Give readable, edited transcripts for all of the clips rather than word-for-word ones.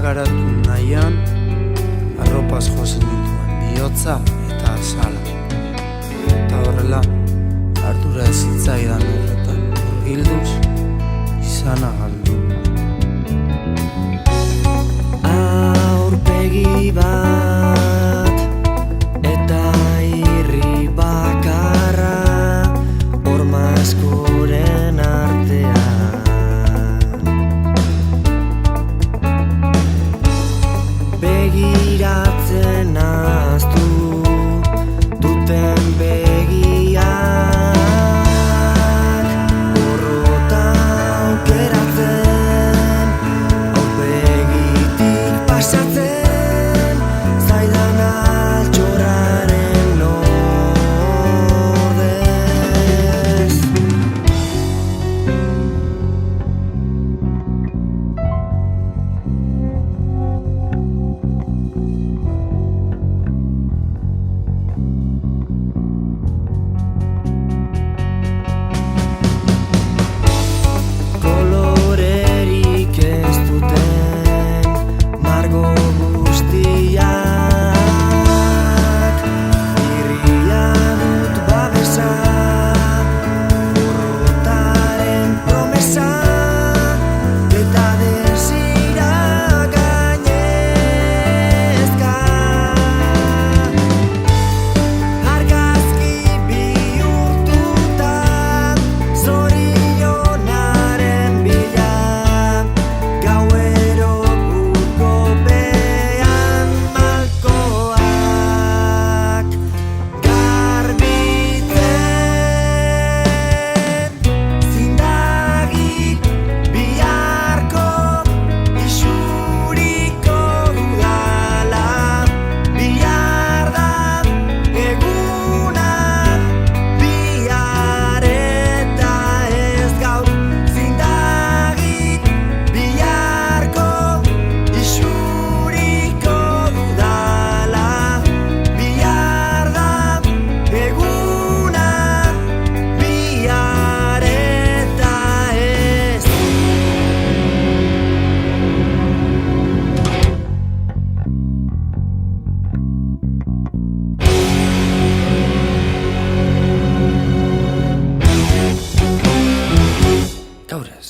garatu nahian, arropaz jozen dituen bihotza eta azala. Eta horrela, ardura ez zitzaidan horretan urgilduz, izana galdu. Aurpegi bat eta irri bakarra horma askoren artean. Begiratzen ahaztu duten begiak, borrota aukeratzen, aurpegitik pasatzen, zaidan altxorraren ordez. Kolorerik ez duten margo guztiak, irria dut babesa, borrotaren promesa, eta desira gainezka. Argazki bihurtuta, zorionaren bila, gauero burkopean malkoak garbitzen. Zindagik biharko isuriko dudala, bihar da eguna, bihar eta ez gaur. Zindagik biharko isuriko dudala, bihar da eguna, bihar eta ez. Gaur ez.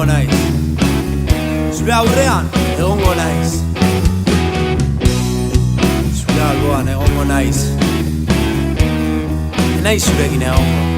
naiz. Zure aurrean egongo naiz. Zure alboan egongo naiz. Naiz zurekin egongo.